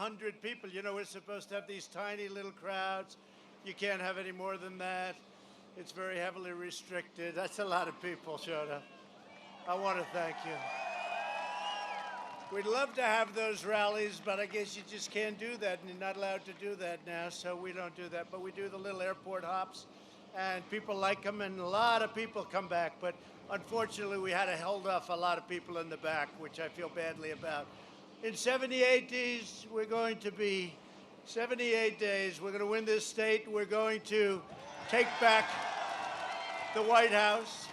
100 people. You know, we're supposed to have these tiny little crowds. You can't have any more than that. It's very heavily restricted. That's a lot of people showed up. I want to thank you. We'd love to have those rallies, but I guess you just can't do that, and you're not allowed to do that now, so we don't do that. But we do the little airport hops, and people like them, and a lot of people come back. But unfortunately, we had to hold off a lot of people in the back, which I feel badly about. In 78 days, we're going to win this state. We're going to take back the White House.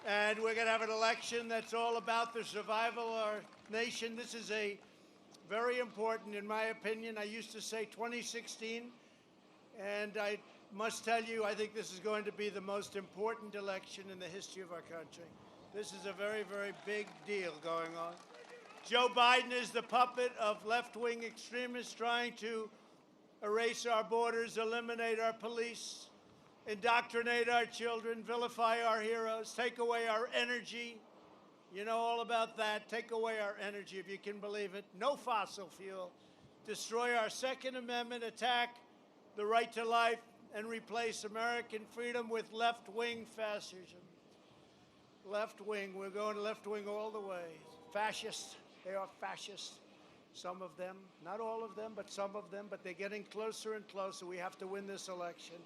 And we're going to have an election that's all about the survival of our nation. This is a very important, in my opinion. I used to say 2016, and I must tell you, I think this is going to be the most important election in the history of our country. This is a very, very big deal going on. Joe Biden is the puppet of left-wing extremists trying to erase our borders, eliminate our police, indoctrinate our children, vilify our heroes, take away our energy. You know all about that. Take away our energy, if you can believe it. No fossil fuel. Destroy our Second Amendment, attack the right to life, and replace American freedom with left-wing fascism. Left-wing. We're going left-wing all the way. Fascists. They are fascists. Some of them. Not all of them, but some of them. But they're getting closer and closer. We have to win this election.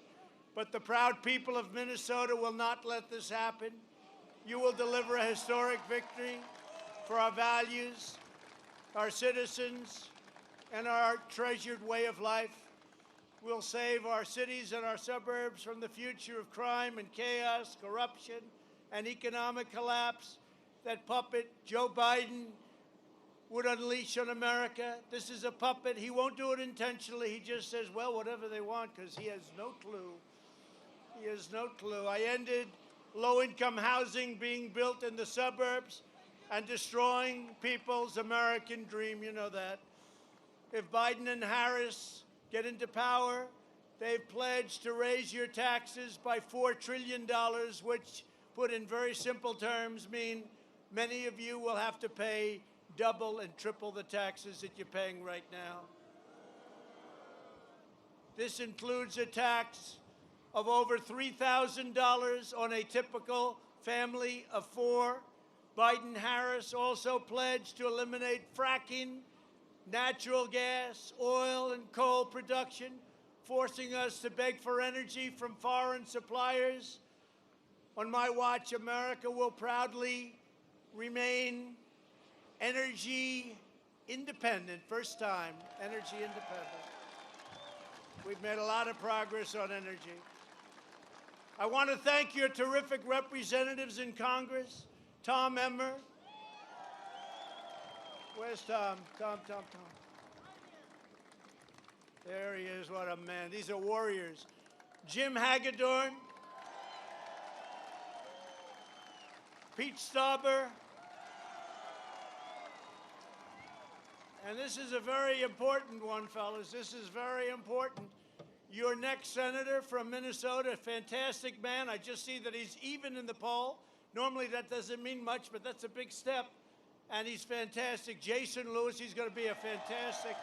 But the proud people of Minnesota will not let this happen. You will deliver a historic victory for our values, our citizens, and our treasured way of life. We'll save our cities and our suburbs from the future of crime and chaos, corruption, and economic collapse that puppet Joe Biden would unleash on America. This is a puppet. He won't do it intentionally. He just says, well, whatever they want, because he has no clue. He has no clue. I ended low-income housing being built in the suburbs and destroying people's American dream. You know that. If Biden and Harris get into power, they've pledged to raise your taxes by $4 trillion, which, put in very simple terms, mean many of you will have to pay double and triple the taxes that you're paying right now. This includes a tax of over $3,000 on a typical family of four. Biden-Harris also pledged to eliminate fracking, natural gas, oil, and coal production, forcing us to beg for energy from foreign suppliers. On my watch, America will proudly remain energy independent. First time, energy independent. We've made a lot of progress on energy. I want to thank your terrific representatives in Congress. Tom Emmer. Where's Tom? Tom. There he is. What a man. These are warriors. Jim Hagedorn. Pete Stauber. And this is a very important one, fellas. This is very important. Your next senator from Minnesota, fantastic man. I just see that he's even in the poll. Normally that doesn't mean much, but that's a big step. And he's fantastic. Jason Lewis, he's going to be a fantastic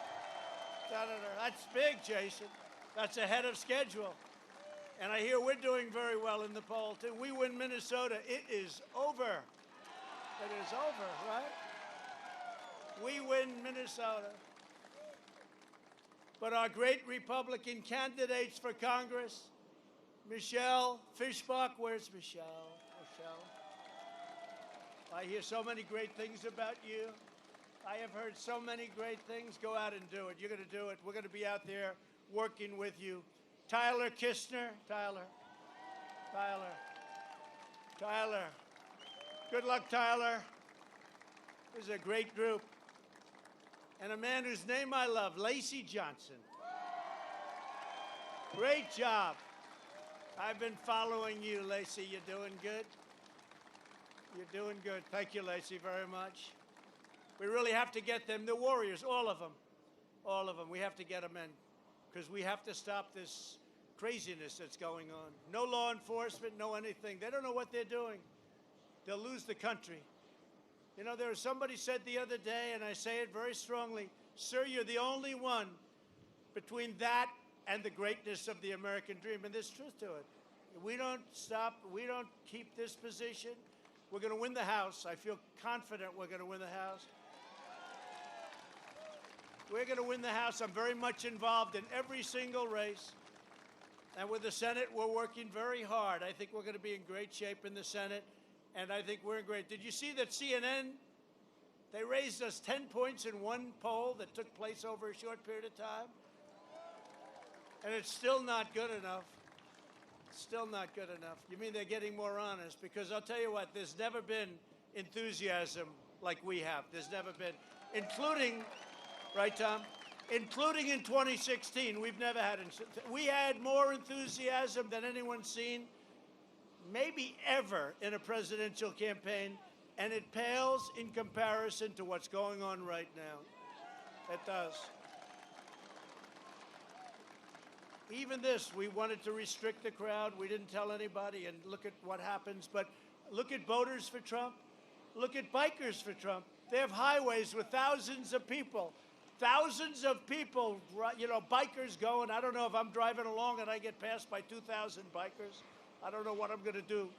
senator. That's big, Jason. That's ahead of schedule. And I hear we're doing very well in the poll, too. We win Minnesota. It is over. It is over, right? We win Minnesota. But our great Republican candidates for Congress, Michelle Fishbach. Where's Michelle? Michelle. I hear so many great things about you. I have heard so many great things. Go out and do it. You're going to do it. We're going to be out there working with you. Tyler Kistner. Tyler. Good luck, Tyler. This is a great group. And a man whose name I love, Lacey Johnson. Great job. I've been following you, Lacey. You're doing good. You're doing good. Thank you, Lacey, very much. We really have to get them, the warriors, all of them. All of them. We have to get them in because we have to stop this craziness that's going on. No law enforcement, no anything. They don't know what they're doing. They'll lose the country. You know, there was somebody said the other day, and I say it very strongly, Sir, you're the only one between that and the greatness of the American dream, and there's truth to it. We don't stop. We don't keep this position. We're going to win the House. I feel confident we're going to win the House. We're going to win the House. I'm very much involved in every single race. And with the Senate, we're working very hard. I think we're going to be in great shape in the Senate, and I think we're in great. Did you see that CNN, they raised us 10 points in one poll that took place over a short period of time? And it's still not good enough. Still not good enough. You mean they're getting more honest? Because I'll tell you what, there's never been enthusiasm like we have. There's never been, including, right, Tom? Including in 2016, we've never had, we had more enthusiasm than anyone's seen, maybe ever, in a presidential campaign, and it pales in comparison to what's going on right now. It does. Even this, we wanted to restrict the crowd. We didn't tell anybody, and look at what happens. But look at voters for Trump. Look at bikers for Trump. They have highways with thousands of people. Thousands of people, you know, bikers going. I don't know if I'm driving along and I get passed by 2,000 bikers. I don't know what I'm going to do.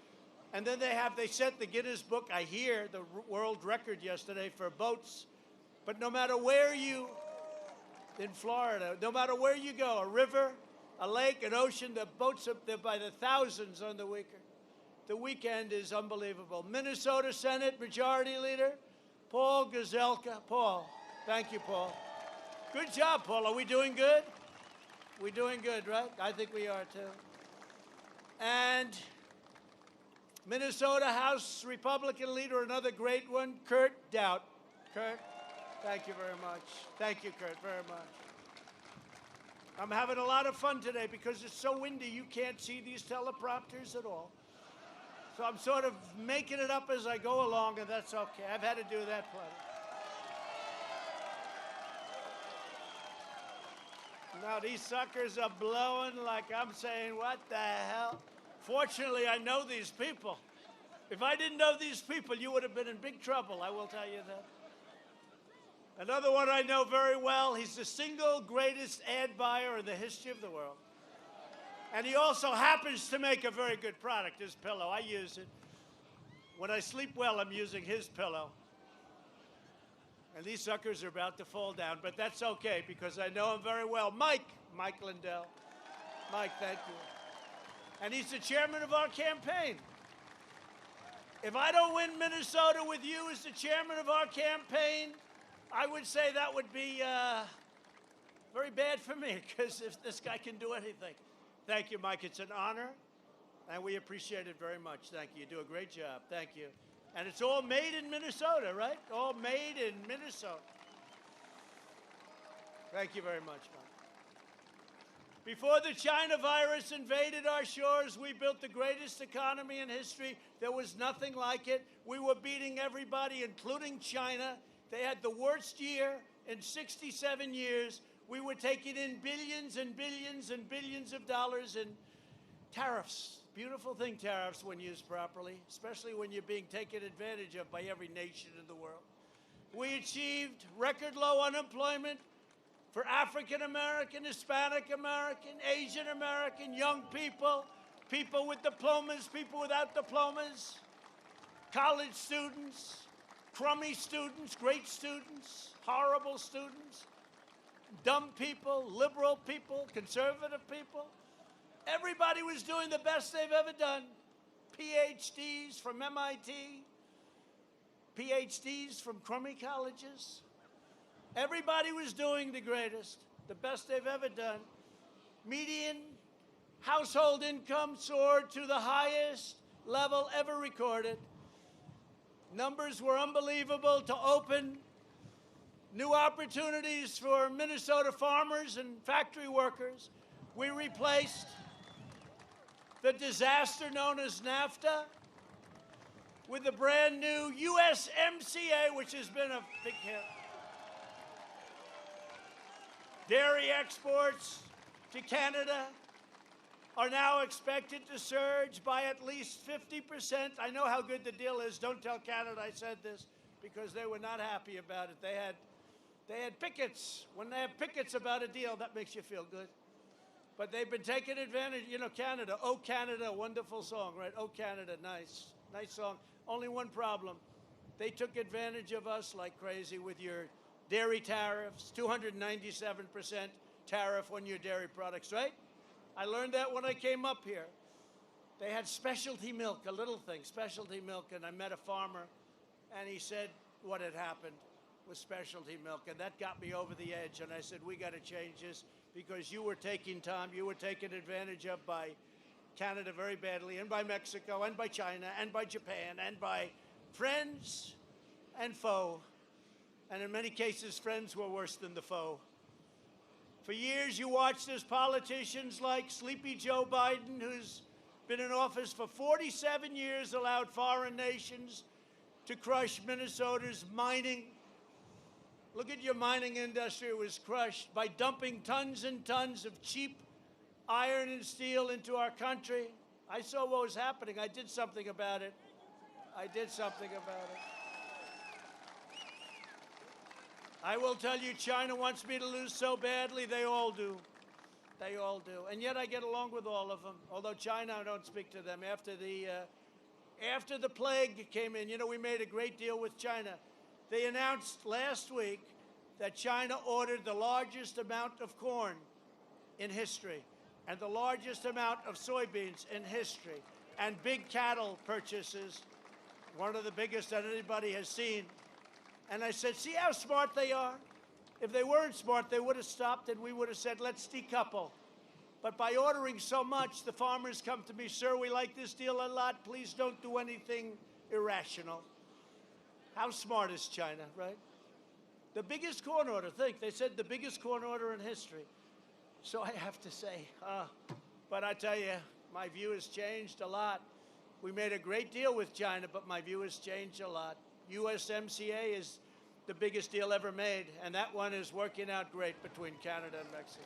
And then they set the Guinness Book, I hear, the world record yesterday for boats. But no matter where you, in Florida, no matter where you go, a river, a lake, an ocean, the boats up there by the thousands on the weekend. The weekend is unbelievable. Minnesota Senate Majority Leader, Paul Gazelka. Paul, thank you, Paul. Good job, Paul. Are we doing good? We're doing good, right? I think we are, too. And Minnesota House Republican Leader, another great one, Kurt Doubt. Kurt, thank you very much. Thank you, Kurt, very much. I'm having a lot of fun today because it's so windy you can't see these teleprompters at all. So I'm sort of making it up as I go along, and that's okay. I've had to do that plenty. Now, these suckers are blowing like I'm saying, what the hell? Fortunately, I know these people. If I didn't know these people, you would have been in big trouble, I will tell you that. Another one I know very well, he's the single greatest ad buyer in the history of the world. And he also happens to make a very good product, his pillow. I use it. When I sleep well, I'm using his pillow. And these suckers are about to fall down, but that's okay because I know him very well. Mike Lindell. Mike, thank you. And he's the chairman of our campaign. If I don't win Minnesota with you as the chairman of our campaign, I would say that would be very bad for me because if this guy can do anything. Thank you, Mike. It's an honor, and we appreciate it very much. Thank you. You do a great job. Thank you. And it's all made in Minnesota, right? All made in Minnesota. Thank you very much, Mike. Before the China virus invaded our shores, we built the greatest economy in history. There was nothing like it. We were beating everybody, including China. They had the worst year in 67 years. We were taking in billions and billions and billions of dollars in tariffs. Beautiful thing, tariffs, when used properly, especially when you're being taken advantage of by every nation in the world. We achieved record low unemployment for African American, Hispanic American, Asian American, young people, people with diplomas, people without diplomas, college students, crummy students, great students, horrible students, dumb people, liberal people, conservative people. Everybody was doing the best they've ever done. PhDs from MIT, PhDs from crummy colleges. Everybody was doing the greatest, the best they've ever done. Median household income soared to the highest level ever recorded. Numbers were unbelievable to open new opportunities for Minnesota farmers and factory workers. We replaced the disaster known as NAFTA with the brand new USMCA, which has been a big hit. Dairy exports to Canada are now expected to surge by at least 50%. I know how good the deal is. Don't tell Canada I said this because they were not happy about it. They had pickets. When they have pickets about a deal, that makes you feel good. But they've been taking advantage. You know, Canada, Oh Canada, wonderful song, right? Oh Canada, nice. Nice song. Only one problem. They took advantage of us like crazy with your dairy tariffs, 297% tariff on your dairy products, right? I learned that when I came up here. They had specialty milk, a little thing, specialty milk, and I met a farmer, and he said what had happened with specialty milk, and that got me over the edge, and I said, we got to change this because you were taken advantage of by Canada very badly, and by Mexico, and by China, and by Japan, and by friends and foe, and in many cases, friends were worse than the foe. For years, you watched as politicians like Sleepy Joe Biden, who's been in office for 47 years, allowed foreign nations to crush Minnesota's mining. Look at your mining industry. It was crushed by dumping tons and tons of cheap iron and steel into our country. I saw what was happening. I did something about it. I did something about it. I will tell you, China wants me to lose so badly. They all do. They all do. And yet I get along with all of them. Although China, I don't speak to them. After the plague came in, you know, we made a great deal with China. They announced last week that China ordered the largest amount of corn in history and the largest amount of soybeans in history and big cattle purchases, one of the biggest that anybody has seen. And I said, see how smart they are? If they weren't smart, they would have stopped and we would have said, let's decouple. But by ordering so much, the farmers come to me, sir, we like this deal a lot. Please don't do anything irrational. How smart is China, right? The biggest corn order, they said the biggest corn order in history. So I have to say, but I tell you, my view has changed a lot. We made a great deal with China, but my view has changed a lot. USMCA is the biggest deal ever made, and that one is working out great between Canada and Mexico.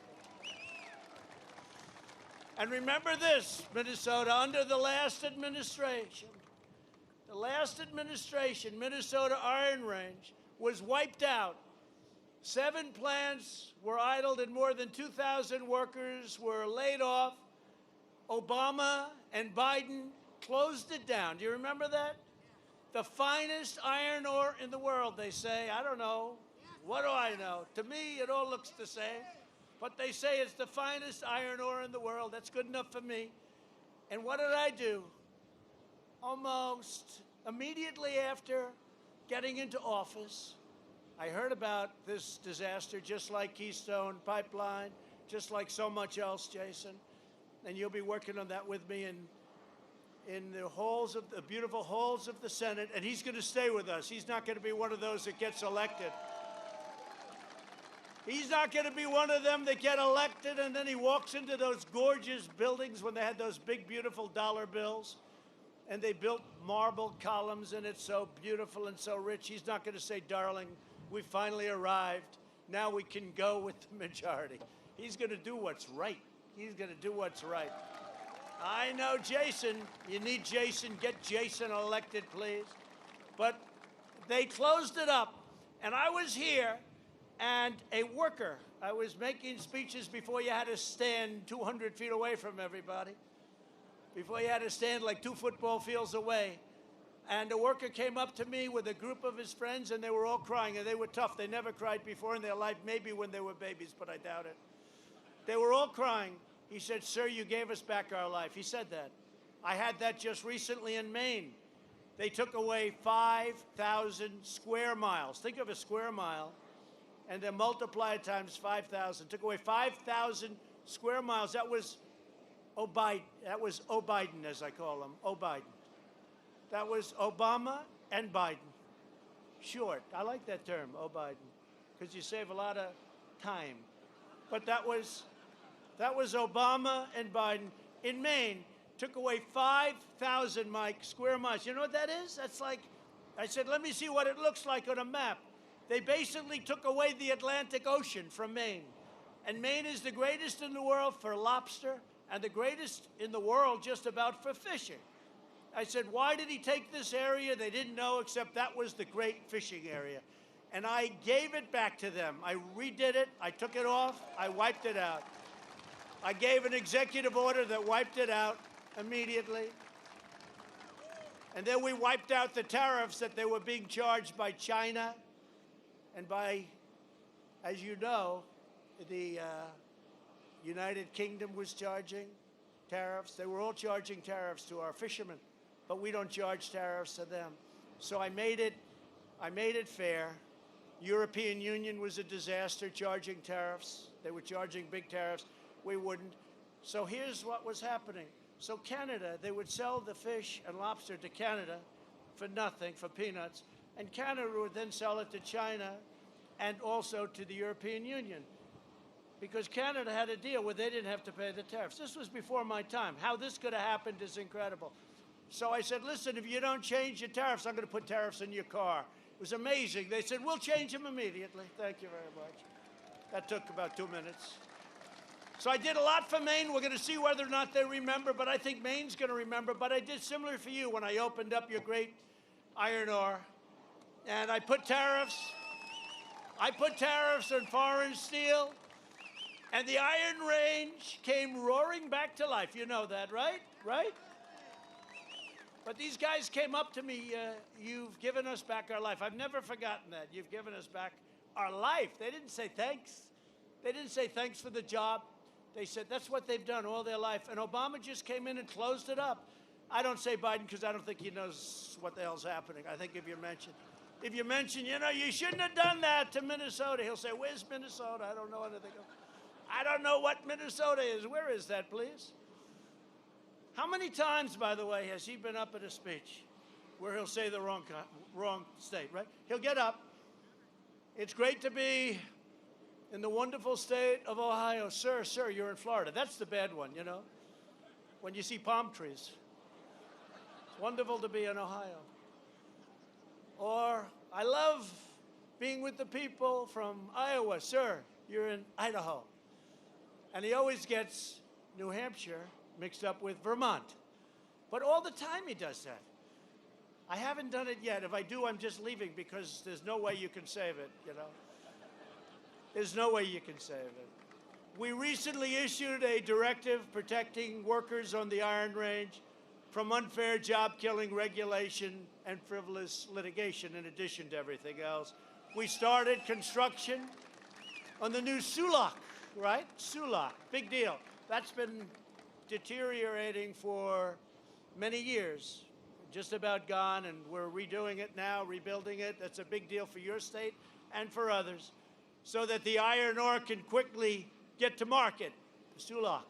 And remember this, Minnesota, under the last administration, Minnesota Iron Range was wiped out. 7 plants were idled and more than 2,000 workers were laid off. Obama and Biden closed it down. Do you remember that? The finest iron ore in the world, they say. I don't know. What do I know? To me, it all looks the same. But they say it's the finest iron ore in the world. That's good enough for me. And what did I do? Almost immediately after getting into office, I heard about this disaster, just like Keystone Pipeline, just like so much else, Jason. And you'll be working on that with me in the beautiful halls of the Senate, and he's going to stay with us. He's not going to be one of those that gets elected. He's not going to be one of them that get elected and then he walks into those gorgeous buildings when they had those big, beautiful dollar bills, and they built marble columns, and it's so beautiful and so rich. He's not going to say, darling, we finally arrived. Now we can go with the majority. He's going to do what's right. He's going to do what's right. I know Jason. You need Jason. Get Jason elected, please. But they closed it up, and I was here, and a worker, I was making speeches before you had to stand 200 feet away from everybody, before you had to stand like 2 football fields away. And a worker came up to me with a group of his friends, and they were all crying, and they were tough. They never cried before in their life, maybe when they were babies, but I doubt it. They were all crying. He said, sir, you gave us back our life. He said that. I had that just recently in Maine. They took away 5,000 square miles. Think of a square mile, and then multiply it times 5,000. Took away 5,000 square miles. That was Biden, as I call him, Biden. That was Obama and Biden. Short. I like that term, Biden, because you save a lot of time. But that was Obama and Biden in Maine. Took away 5,000, Mike, square miles. You know what that is? That's like, I said, let me see what it looks like on a map. They basically took away the Atlantic Ocean from Maine. And Maine is the greatest in the world for lobster and the greatest in the world just about for fishing. I said, why did he take this area? They didn't know, except that was the great fishing area. and I gave it back to them. I redid it, I took it off, I wiped it out. I gave an executive order that wiped it out immediately. And then we wiped out the tariffs that they were being charged by China and by, as you know, the United Kingdom was charging tariffs. They were all charging tariffs to our fishermen, but we don't charge tariffs to them. So I made it fair. European Union was a disaster charging tariffs. They were charging big tariffs. We wouldn't. So here's what was happening. So Canada, they would sell the fish and lobster to Canada for nothing, for peanuts, and Canada would then sell it to China and also to the European Union, because Canada had a deal where they didn't have to pay the tariffs. This was before my time. How this could have happened is incredible. So I said, listen, if you don't change your tariffs, I'm going to put tariffs in your car. It was amazing. They said, we'll change them immediately. Thank you very much. That took about 2 minutes. So I did a lot for Maine. We're going to see whether or not they remember, but I think Maine's going to remember. But I did similar for you when I opened up your great iron ore. And I put tariffs. I put tariffs on foreign steel. And the Iron Range came roaring back to life. You know that, right? Right? But these guys came up to me, you've given us back our life. I've never forgotten that. You've given us back our life. They didn't say thanks. They didn't say thanks for the job. They said that's what they've done all their life. And Obama just came in and closed it up. I don't say Biden because I don't think he knows what the hell's happening. I think if you mention, you know, you shouldn't have done that to Minnesota, he'll say, where's Minnesota? I don't know anything else. I don't know what Minnesota is. Where is that, please? How many times, by the way, has he been up at a speech where he'll say the wrong state, right? He'll get up. It's great to be in the wonderful state of Ohio. Sir, you're in Florida. That's the bad one, you know, when you see palm trees. It's wonderful to be in Ohio. Or, I love being with the people from Iowa. Sir, you're in Idaho. And he always gets New Hampshire mixed up with Vermont. But all the time he does that. I haven't done it yet. If I do, I'm just leaving because there's no way you can save it, you know. There's no way you can save it. We recently issued a directive protecting workers on the Iron Range from unfair job-killing regulation and frivolous litigation in addition to everything else. We started construction on the new Sulak, right? Sulak, big deal. That's been deteriorating for many years, just about gone, and we're redoing it now, rebuilding it. That's a big deal for your state and for others, so that the iron ore can quickly get to market, the Sulaks.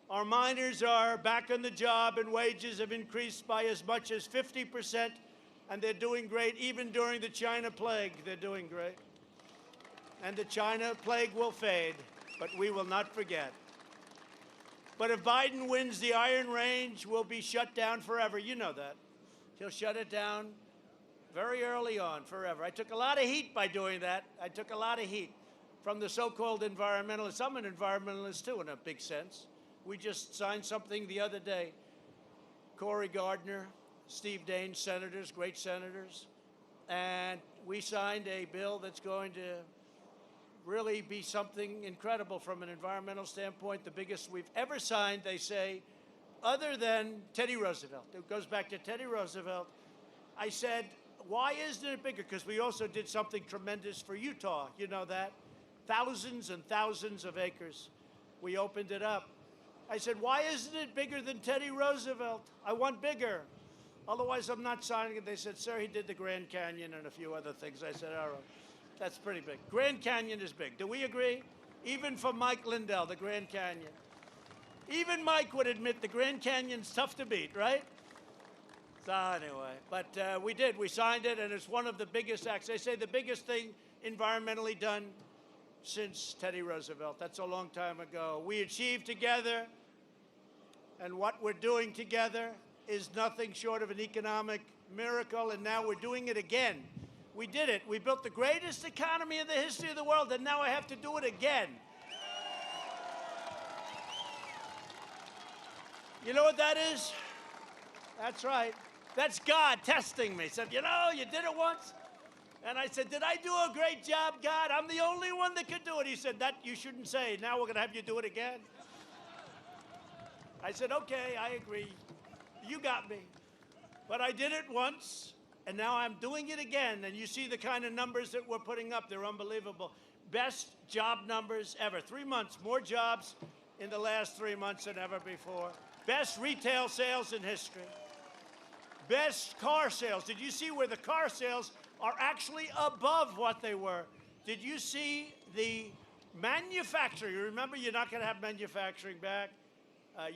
Our miners are back on the job, and wages have increased by as much as 50%, and they're doing great. Even during the China plague, they're doing great. And the China plague will fade, but we will not forget. But if Biden wins, the Iron Range will be shut down forever. You know that. He'll shut it down very early on, forever. I took a lot of heat by doing that. I took a lot of heat from the so-called environmentalists. I'm an environmentalist, too, in a big sense. We just signed something the other day. Cory Gardner, Steve Daines, senators, great senators. And we signed a bill that's going to really be something incredible from an environmental standpoint, the biggest we've ever signed, they say, other than Teddy Roosevelt. It goes back to Teddy Roosevelt. I said, why isn't it bigger? Because we also did something tremendous for Utah. You know that? Thousands and thousands of acres. We opened it up. I said, why isn't it bigger than Teddy Roosevelt? I want bigger. Otherwise, I'm not signing it. They said, sir, he did the Grand Canyon and a few other things. I said, all right. That's pretty big. Grand Canyon is big. Do we agree? Even for Mike Lindell, the Grand Canyon. Even Mike would admit the Grand Canyon's tough to beat, right? So anyway, but we did. We signed it, and it's one of the biggest acts. They say the biggest thing environmentally done since Teddy Roosevelt. That's a long time ago. We achieved together, and what we're doing together is nothing short of an economic miracle, and now we're doing it again. We did it. We built the greatest economy in the history of the world, and now I have to do it again. You know what that is? That's right. That's God testing me. Said, you know, you did it once. And I said, did I do a great job, God? I'm the only one that could do it. He said, that you shouldn't say. Now we're going to have you do it again. I said, okay, I agree. You got me. But I did it once, and now I'm doing it again. And you see the kind of numbers that we're putting up. They're unbelievable. Best job numbers ever. 3 months, more jobs in the last 3 months than ever before. Best retail sales in history. Best car sales. Did you see where the car sales are actually above what they were? Did you see the manufacturing? You remember, you're not going to have manufacturing back.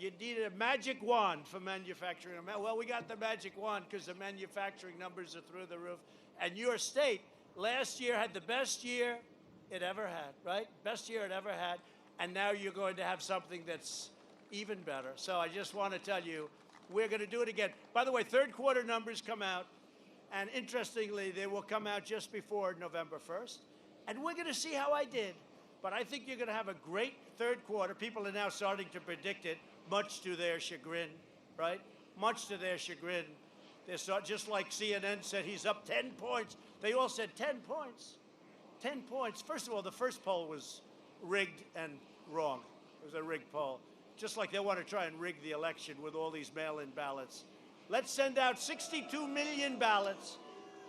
You needed a magic wand for manufacturing. Well, we got the magic wand because the manufacturing numbers are through the roof. And your state last year had the best year it ever had, right? Best year it ever had. And now you're going to have something that's even better. So I just want to tell you, we're going to do it again. By the way, third quarter numbers come out. And interestingly, they will come out just before November 1st. And we're going to see how I did. But I think you're going to have a great third quarter. People are now starting to predict it, much to their chagrin, right? Much to their chagrin. They're just like CNN said, he's up 10 points. They all said 10 points. 10 points. First of all, the first poll was rigged and wrong. It was a rigged poll. Just like they want to try and rig the election with all these mail-in ballots. Let's send out 62 million ballots.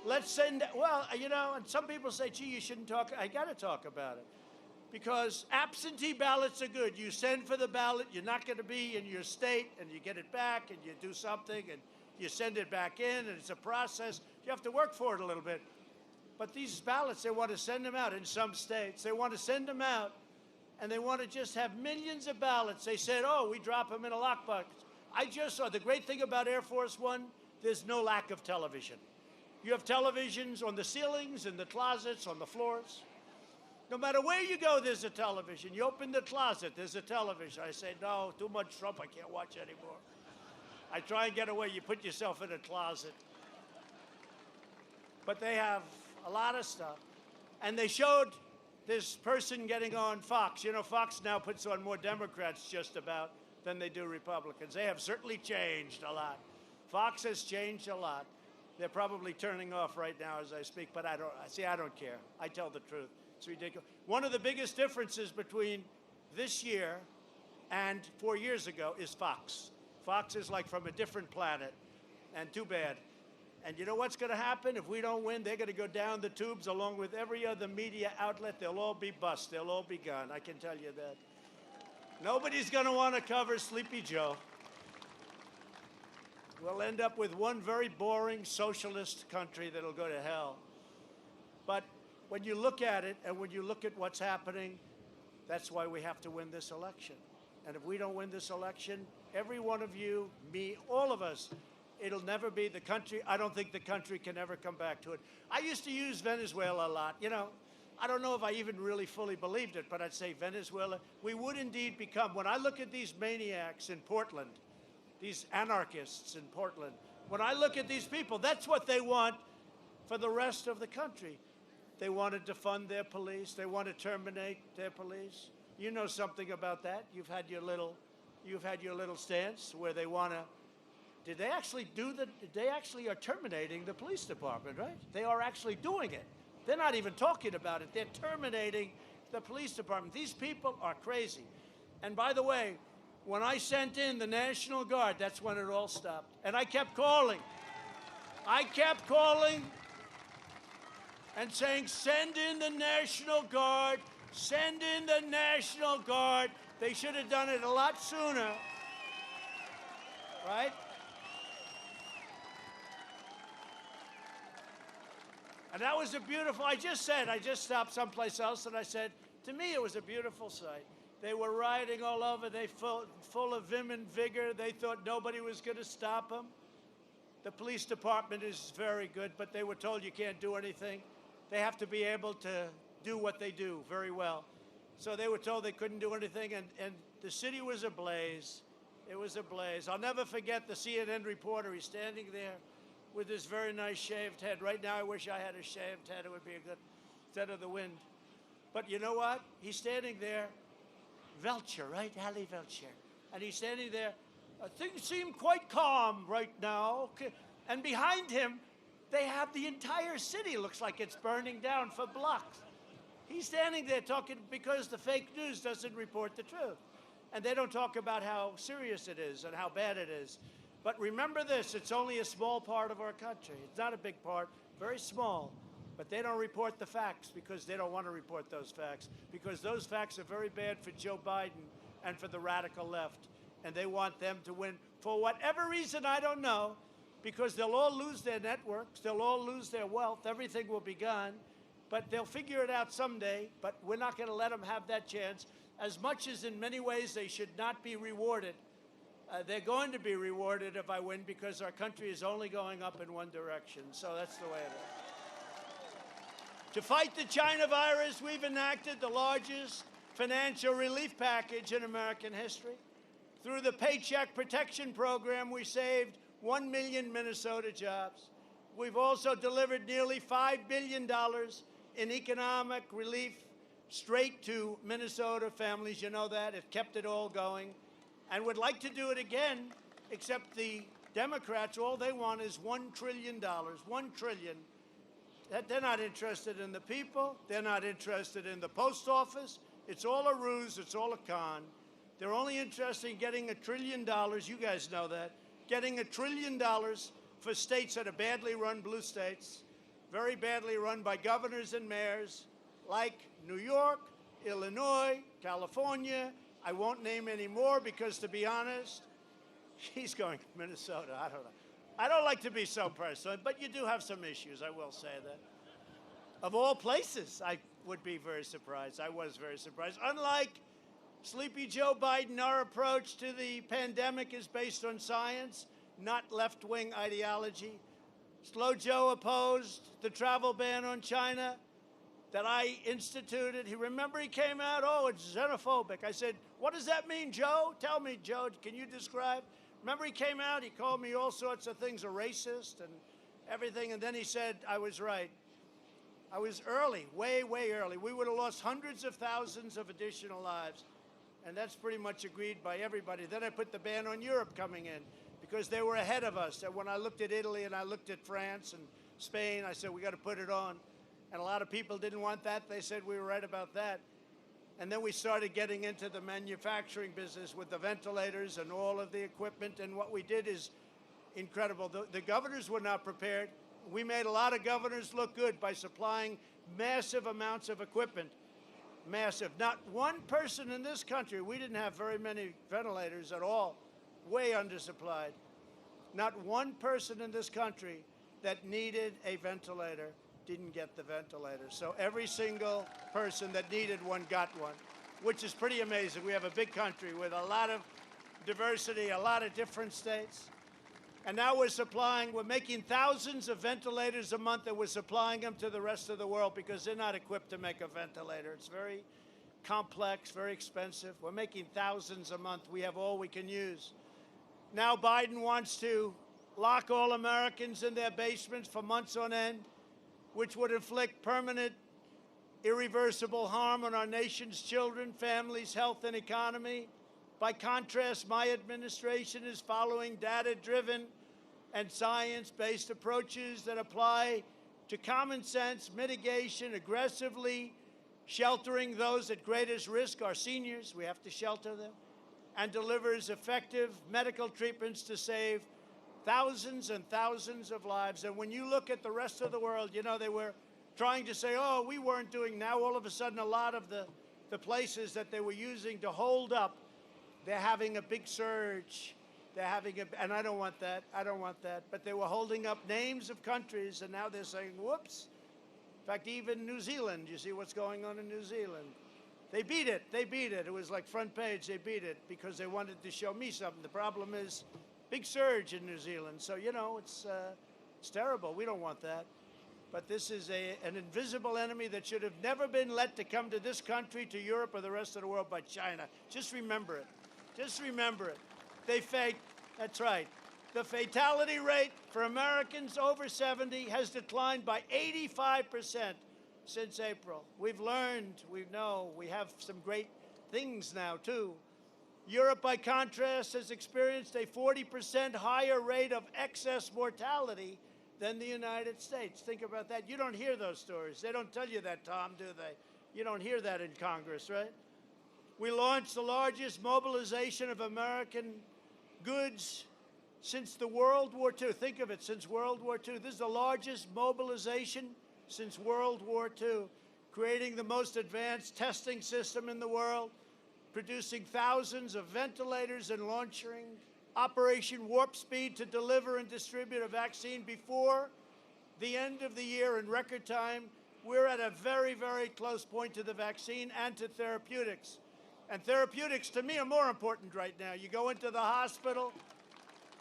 Let's send, well, you know, and some people say, gee, you shouldn't talk. I got to talk about it. Because absentee ballots are good. You send for the ballot, you're not going to be in your state, and you get it back, and you do something, and you send it back in, and it's a process. You have to work for it a little bit. But these ballots, they want to send them out in some states. They want to send them out, and they want to just have millions of ballots. They said, oh, we drop them in a lockbox. I just saw, the great thing about Air Force One, there's no lack of television. You have televisions on the ceilings, in the closets, on the floors. No matter where you go, there's a television. You open the closet, there's a television. I say, no, too much Trump, I can't watch anymore. I try and get away. You put yourself in a closet. But they have a lot of stuff. And they showed this person getting on Fox. You know, Fox now puts on more Democrats just about than they do Republicans. They have certainly changed a lot. Fox has changed a lot. They're probably turning off right now as I speak, but I don't care. I tell the truth. It's ridiculous. One of the biggest differences between this year and 4 years ago is Fox. Fox is like from a different planet, and too bad. And you know what's going to happen? If we don't win, they're going to go down the tubes along with every other media outlet. They'll all be bust. They'll all be gone. I can tell you that. Nobody's going to want to cover Sleepy Joe. We'll end up with one very boring socialist country that'll go to hell. But when you look at it and when you look at what's happening, that's why we have to win this election. And if we don't win this election, every one of you, me, all of us, it'll never be the country. I don't think the country can ever come back to it. I used to use Venezuela a lot. You know, I don't know if I even really fully believed it, but I'd say Venezuela, we would indeed become, when I look at these maniacs in Portland, these anarchists in Portland, when I look at these people, that's what they want for the rest of the country. They want to defund their police. They want to terminate their police. You know something about that. You've had your little stance where they want to. Did they actually do the? They actually are terminating the police department, right? They are actually doing it. They're not even talking about it. They're terminating the police department. These people are crazy. And by the way, when I sent in the National Guard, that's when it all stopped. And I kept calling. And saying, send in the National Guard, send in the National Guard. They should have done it a lot sooner, right? And that was a beautiful, I just stopped someplace else and I said, to me it was a beautiful sight. They were riding all over, they full of vim and vigor. They thought nobody was going to stop them. The police department is very good, but they were told you can't do anything. They have to be able to do what they do very well. So they were told they couldn't do anything, and the city was ablaze. It was ablaze. I'll never forget the CNN reporter. He's standing there with his very nice shaved head. Right now, I wish I had a shaved head. It would be a good, instead of the wind. But you know what? He's standing there, Velcher, right? Hallie Velcher. And he's standing there. Things seem quite calm right now. And behind him, They have the entire city looks like it's burning down for blocks. He's standing there talking because the fake news doesn't report the truth. And they don't talk about how serious it is and how bad it is. But remember this, it's only a small part of our country. It's not a big part, very small. But they don't report the facts because they don't want to report those facts, because those facts are very bad for Joe Biden and for the radical left. And they want them to win for whatever reason, I don't know, because they'll all lose their networks, they'll all lose their wealth, everything will be gone. But they'll figure it out someday, but we're not going to let them have that chance. As much as in many ways they should not be rewarded, they're going to be rewarded if I win, because our country is only going up in one direction. So that's the way it is. To fight the China virus, we've enacted the largest financial relief package in American history. Through the Paycheck Protection Program, we saved 1 million Minnesota jobs. We've also delivered nearly $5 billion in economic relief straight to Minnesota families. You know that. It kept it all going. And would like to do it again, except the Democrats, all they want is $1 trillion. $1 trillion. They're not interested in the people. They're not interested in the post office. It's all a ruse. It's all a con. They're only interested in getting $1 trillion. You guys know that. Getting $1 trillion for states that are badly run, blue states, very badly run by governors and mayors like New York, Illinois, California. I won't name any more because, to be honest, he's going to Minnesota. I don't know. I don't like to be so personal, but you do have some issues, I will say that. Of all places, I would be very surprised. I was very surprised. Unlike Sleepy Joe Biden, our approach to the pandemic is based on science, not left-wing ideology. Slow Joe opposed the travel ban on China that I instituted. Remember he came out, oh, it's xenophobic. I said, what does that mean, Joe? Tell me, Joe, can you describe? Remember he came out, he called me all sorts of things, a racist and everything, and then he said I was right. I was early, way, way early. We would have lost hundreds of thousands of additional lives, and that's pretty much agreed by everybody. Then I put the ban on Europe coming in because they were ahead of us. And when I looked at Italy and I looked at France and Spain, I said, we got to put it on. And a lot of people didn't want that. They said we were right about that. And then we started getting into the manufacturing business with the ventilators and all of the equipment. And what we did is incredible. The governors were not prepared. We made a lot of governors look good by supplying massive amounts of equipment. Massive. Not one person in this country, we didn't have very many ventilators at all. Way undersupplied. Not one person in this country that needed a ventilator didn't get the ventilator. So every single person that needed one got one, which is pretty amazing. We have a big country with a lot of diversity, a lot of different states. And now we're making thousands of ventilators a month, and we're supplying them to the rest of the world because they're not equipped to make a ventilator. It's very complex, very expensive. We're making thousands a month. We have all we can use. Now Biden wants to lock all Americans in their basements for months on end, which would inflict permanent, irreversible harm on our nation's children, families, health, and economy. By contrast, my administration is following data-driven and science-based approaches that apply to common sense mitigation, aggressively sheltering those at greatest risk, our seniors. We have to shelter them, and delivers effective medical treatments to save thousands and thousands of lives. And when you look at the rest of the world, you know, they were trying to say, oh, we weren't doing. Now all of a sudden a lot of the places that they were using to hold up, they're having a big surge. They're having and I don't want that. I don't want that. But they were holding up names of countries, and now they're saying, whoops. In fact, even New Zealand, you see what's going on in New Zealand. They beat it. They beat it. It was like front page. They beat it because they wanted to show me something. The problem is big surge in New Zealand. So, you know, it's terrible. We don't want that. But this is an invisible enemy that should have never been let to come to this country, to Europe, or the rest of the world by China. Just remember it. Just remember it. They fake. That's right. The fatality rate for Americans over 70 has declined by 85% since April. We've learned, we know, we have some great things now, too. Europe, by contrast, has experienced a 40% higher rate of excess mortality than the United States. Think about that. You don't hear those stories. They don't tell you that, Tom, do they? You don't hear that in Congress, right? We launched the largest mobilization of American goods since the World War II. Think of it, since World War II. This is the largest mobilization since World War II, creating the most advanced testing system in the world, producing thousands of ventilators and launching Operation Warp Speed to deliver and distribute a vaccine before the end of the year in record time. We're at a very, very close point to the vaccine and to therapeutics. And therapeutics, to me, are more important right now. You go into the hospital,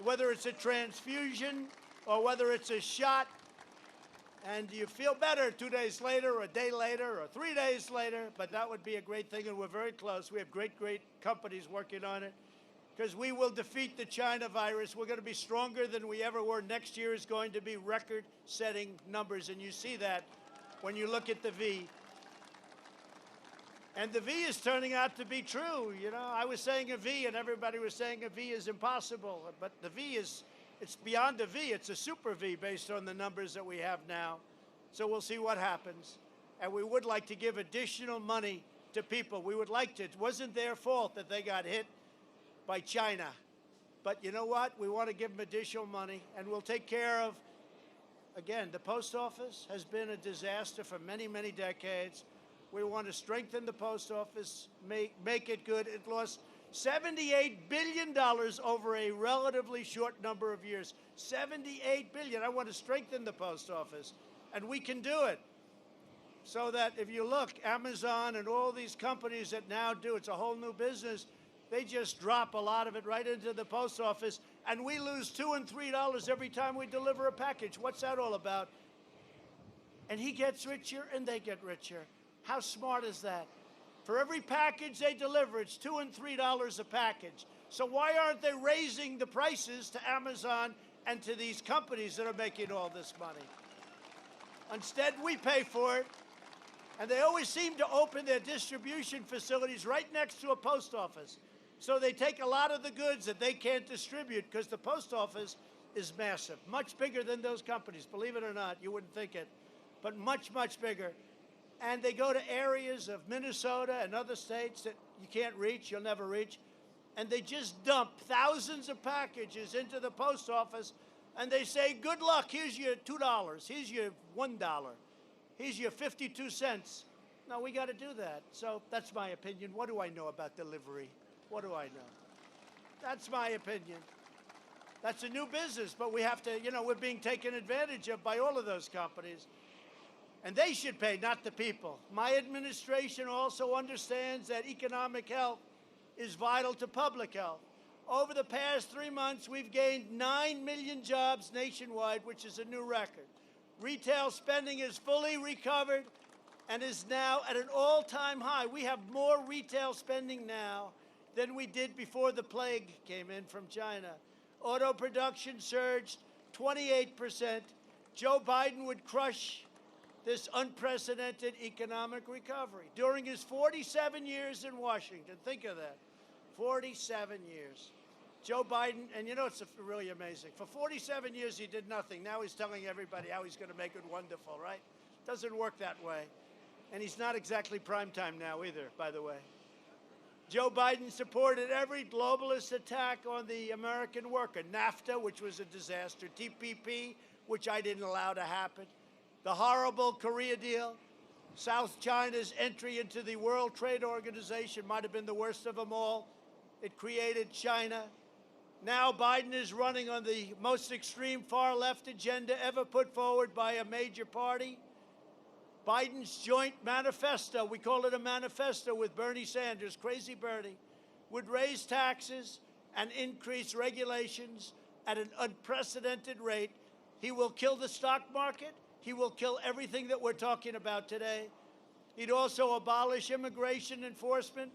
whether it's a transfusion or whether it's a shot, and you feel better 2 days later or a day later or 3 days later, but that would be a great thing, and we're very close. We have great, great companies working on it because we will defeat the China virus. We're going to be stronger than we ever were. Next year is going to be record-setting numbers, and you see that when you look at the V. And the V is turning out to be true. You know, I was saying a V, and everybody was saying a V is impossible. But the V it's beyond a V. It's a super V based on the numbers that we have now. So we'll see what happens. And we would like to give additional money to people. We would like to. It wasn't their fault that they got hit by China. But you know what? We want to give them additional money, and we'll take care of, again, the post office has been a disaster for many, many decades. We want to strengthen the post office, make it good. It lost $78 billion over a relatively short number of years. $78 billion. I want to strengthen the post office, and we can do it. So that if you look, Amazon and all these companies that now do, it's a whole new business. They just drop a lot of it right into the post office, and we lose $2 and $3 every time we deliver a package. What's that all about? And he gets richer, and they get richer. How smart is that? For every package they deliver, it's $2 and $3 a package. So why aren't they raising the prices to Amazon and to these companies that are making all this money? Instead, we pay for it. And they always seem to open their distribution facilities right next to a post office. So they take a lot of the goods that they can't distribute because the post office is massive, much bigger than those companies. Believe it or not, you wouldn't think it, but much, much bigger. And they go to areas of Minnesota and other states that you can't reach, you'll never reach, and they just dump thousands of packages into the post office, and they say, good luck, here's your $2, here's your $1, here's your 52 cents. No, we got to do that. So that's my opinion. What do I know about delivery? What do I know? That's my opinion. That's a new business, but we have to, you know, we're being taken advantage of by all of those companies. And they should pay, not the people. My administration also understands that economic health is vital to public health. Over the past 3 months, we've gained 9 million jobs nationwide, which is a new record. Retail spending is fully recovered and is now at an all-time high. We have more retail spending now than we did before the plague came in from China. Auto production surged 28%. Joe Biden would crush this unprecedented economic recovery. During his 47 years in Washington, think of that, 47 years. Joe Biden, and you know, it's really amazing. For 47 years, he did nothing. Now he's telling everybody how he's going to make it wonderful, right? Doesn't work that way. And he's not exactly primetime now either, by the way. Joe Biden supported every globalist attack on the American worker. NAFTA, which was a disaster. TPP, which I didn't allow to happen. The horrible Korea deal. South China's entry into the World Trade Organization might have been the worst of them all. It created China. Now Biden is running on the most extreme far-left agenda ever put forward by a major party. Biden's joint manifesto, we call it a manifesto with Bernie Sanders, crazy Bernie, would raise taxes and increase regulations at an unprecedented rate. He will kill the stock market. He will kill everything that we're talking about today. He'd also abolish immigration enforcement,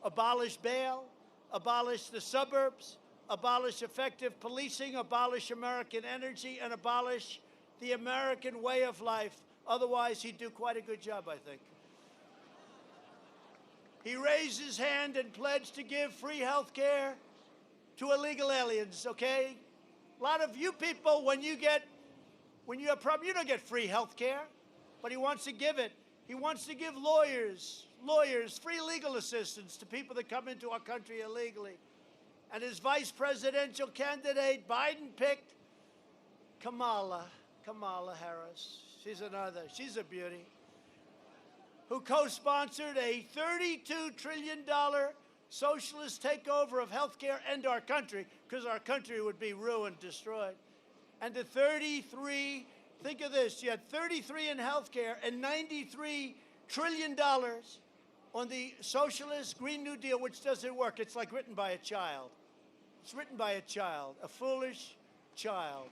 abolish bail, abolish the suburbs, abolish effective policing, abolish American energy, and abolish the American way of life. Otherwise, he'd do quite a good job, I think. He raised his hand and pledged to give free health care to illegal aliens, okay? A lot of you people, when you get When you have a problem, you don't get free health care, but he wants to give it. He wants to give lawyers, free legal assistance to people that come into our country illegally. And his vice presidential candidate, Biden, picked Kamala Harris. She's a beauty, who co-sponsored a $32 trillion socialist takeover of health care and our country, because our country would be ruined, destroyed. And the 33, think of this, you had 33 in health care and $93 trillion on the socialist Green New Deal, which doesn't work. It's like written by a child. It's written by a child, a foolish child.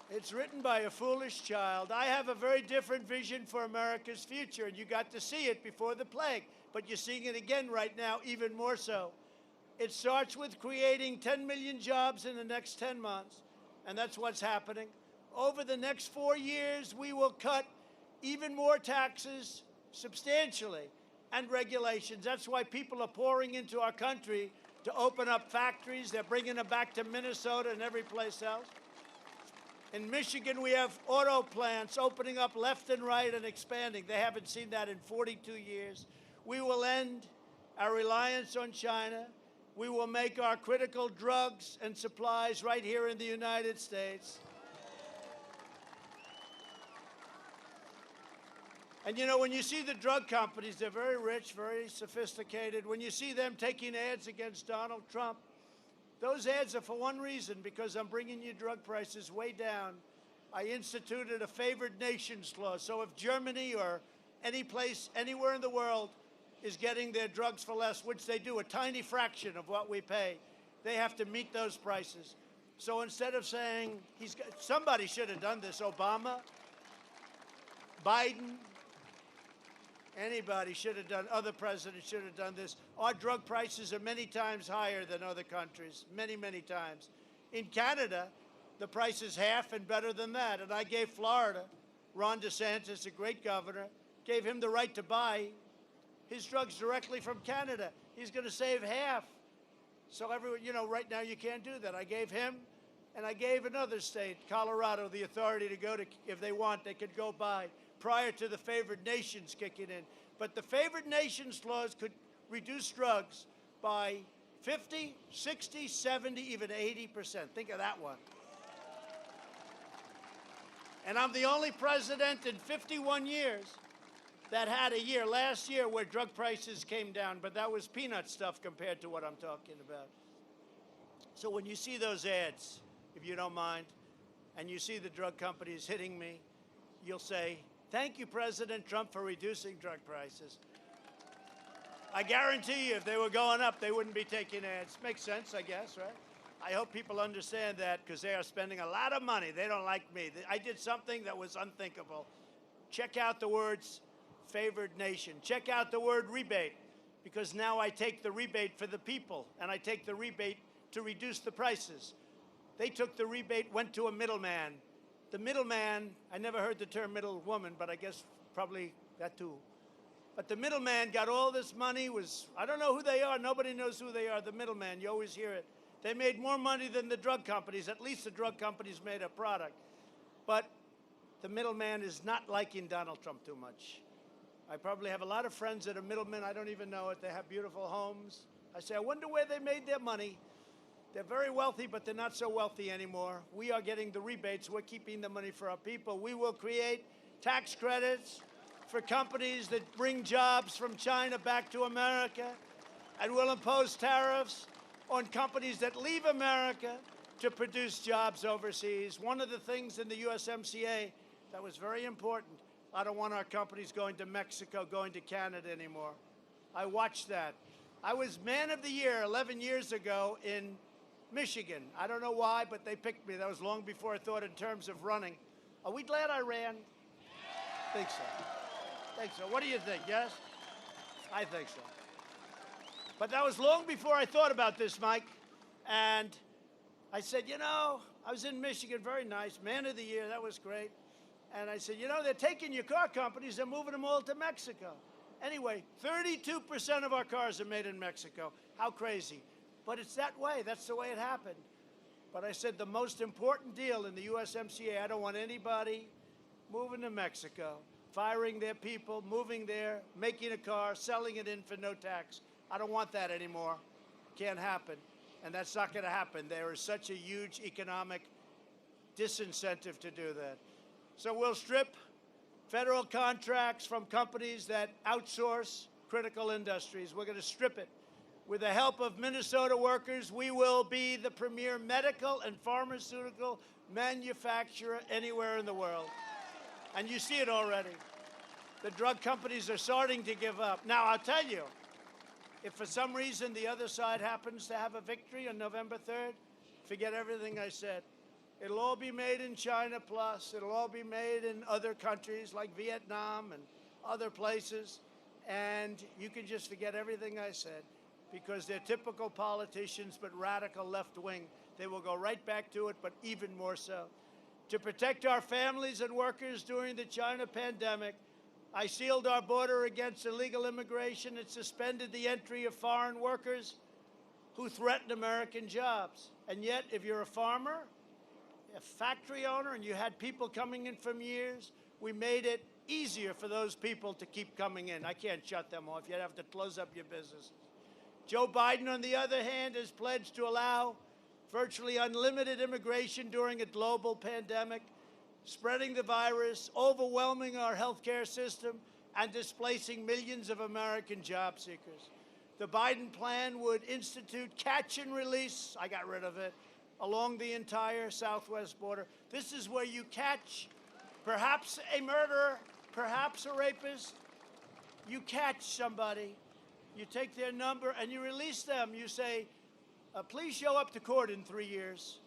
It's written by a foolish child. I have a very different vision for America's future, and you got to see it before the plague, but you're seeing it again right now, even more so. It starts with creating 10 million jobs in the next 10 months, and that's what's happening. Over the next 4 years, we will cut even more taxes substantially and regulations. That's why people are pouring into our country to open up factories. They're bringing them back to Minnesota and every place else. In Michigan, we have auto plants opening up left and right and expanding. They haven't seen that in 42 years. We will end our reliance on China. We will make our critical drugs and supplies right here in the United States. And you know, when you see the drug companies, they're very rich, very sophisticated. When you see them taking ads against Donald Trump, those ads are for one reason, because I'm bringing you drug prices way down. I instituted a favored nations clause. So if Germany or any place, anywhere in the world is getting their drugs for less, which they do, a tiny fraction of what we pay, they have to meet those prices. So instead of saying, somebody should have done this, Obama, Biden, anybody should have done, other presidents should have done this. Our drug prices are many times higher than other countries, many, many times. In Canada, the price is half and better than that. And I gave Florida, Ron DeSantis, a great governor, gave him the right to buy his drugs directly from Canada. He's going to save half. So everyone, you know, right now you can't do that. I gave him, and I gave another state, Colorado, the authority to go to, if they want, they could go buy, prior to the favored nations kicking in. But the favored nations clause could reduce drugs by 50, 60, 70, even 80%. Think of that one. And I'm the only president in 51 years that had a year, last year, where drug prices came down, but that was peanut stuff compared to what I'm talking about. So when you see those ads, if you don't mind, and you see the drug companies hitting me, you'll say, thank you, President Trump, for reducing drug prices. I guarantee you, if they were going up, they wouldn't be taking ads. Makes sense, I guess, right? I hope people understand that, because they are spending a lot of money. They don't like me. I did something that was unthinkable. Check out the words favored nation. Check out the word rebate, because now I take the rebate for the people, and I take the rebate to reduce the prices. They took the rebate, went to a middleman. The middleman, I never heard the term middlewoman, but I guess probably that too. But the middleman got all this money, I don't know who they are. Nobody knows who they are, the middleman. You always hear it. They made more money than the drug companies. At least the drug companies made a product. But the middleman is not liking Donald Trump too much. I probably have a lot of friends that are middlemen. I don't even know it. They have beautiful homes. I say, I wonder where they made their money. They're very wealthy, but they're not so wealthy anymore. We are getting the rebates. We're keeping the money for our people. We will create tax credits for companies that bring jobs from China back to America, and we'll impose tariffs on companies that leave America to produce jobs overseas. One of the things in the USMCA that was very important, I don't want our companies going to Mexico, going to Canada anymore. I watched that. I was Man of the Year 11 years ago in Michigan. I don't know why, but they picked me. That was long before I thought in terms of running. Are we glad I ran? Think so. Think so. What do you think? Yes? I think so. But that was long before I thought about this, Mike. And I said, you know, I was in Michigan, very nice, Man of the Year, that was great. And I said, you know, they're taking your car companies, they're moving them all to Mexico. Anyway, 32% of our cars are made in Mexico. How crazy. But it's that way. That's the way it happened. But I said the most important deal in the USMCA, I don't want anybody moving to Mexico, firing their people, moving there, making a car, selling it in for no tax. I don't want that anymore. Can't happen. And that's not going to happen. There is such a huge economic disincentive to do that. So we'll strip federal contracts from companies that outsource critical industries. We're going to strip it. With the help of Minnesota workers, we will be the premier medical and pharmaceutical manufacturer anywhere in the world. And you see it already. The drug companies are starting to give up. Now, I'll tell you, if for some reason the other side happens to have a victory on November 3rd, forget everything I said. It'll all be made in China plus. It'll all be made in other countries like Vietnam and other places. And you can just forget everything I said because they're typical politicians but radical left-wing. They will go right back to it, but even more so. To protect our families and workers during the China pandemic, I sealed our border against illegal immigration and suspended the entry of foreign workers who threaten American jobs. And yet, if you're a farmer, a factory owner, and you had people coming in from years, we made it easier for those people to keep coming in. I can't shut them off. You'd have to close up your business. Joe Biden, on the other hand, has pledged to allow virtually unlimited immigration during a global pandemic, spreading the virus, overwhelming our healthcare system, and displacing millions of American job seekers. The Biden plan would institute catch and release, I got rid of it, along the entire southwest border. This is where you catch perhaps a murderer, perhaps a rapist. You catch somebody, you take their number, and you release them. You say, please show up to court in 3 years.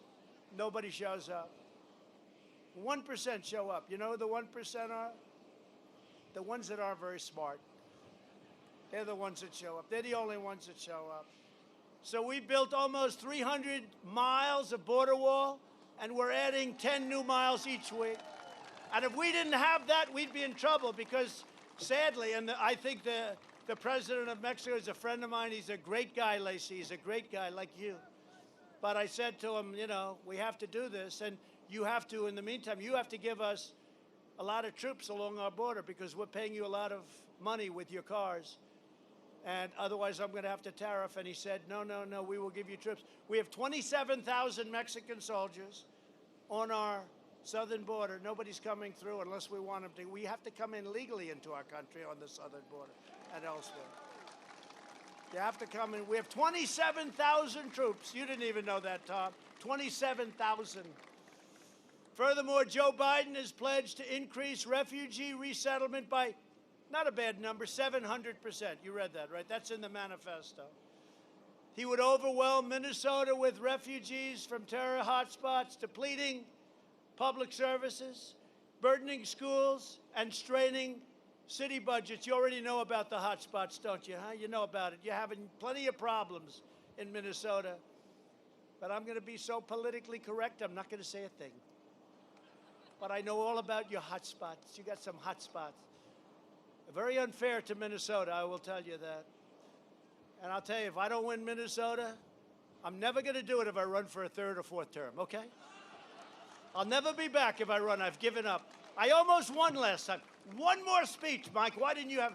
Nobody shows up. 1% show up. You know who the 1% are? The ones that are very smart. They're the ones that show up. They're the only ones that show up. So we built almost 300 miles of border wall, and we're adding 10 new miles each week. And if we didn't have that, we'd be in trouble because, sadly, and I think the president of Mexico is a friend of mine. He's a great guy, Lacey. He's a great guy like you. But I said to him, you know, we have to do this. And you have to, in the meantime, you have to give us a lot of troops along our border because we're paying you a lot of money with your cars. And otherwise, I'm going to have to tariff. And he said, no, no, no, we will give you troops. We have 27,000 Mexican soldiers on our southern border. Nobody's coming through unless we want them to. We have to come in legally into our country on the southern border and elsewhere. You have to come in. We have 27,000 troops. You didn't even know that, Tom. 27,000. Furthermore, Joe Biden has pledged to increase refugee resettlement by, not a bad number, 700%. You read that, right? That's in the manifesto. He would overwhelm Minnesota with refugees from terror hotspots, depleting public services, burdening schools, and straining city budgets. You already know about the hotspots, don't you, huh? You know about it. You're having plenty of problems in Minnesota. But I'm going to be so politically correct, I'm not going to say a thing. But I know all about your hotspots. You got some hotspots. Very unfair to Minnesota, I will tell you that. And I'll tell you, if I don't win Minnesota, I'm never going to do it if I run for a third or fourth term, okay? I'll never be back if I run. I've given up. I almost won last time. One more speech, Mike. Why didn't you have?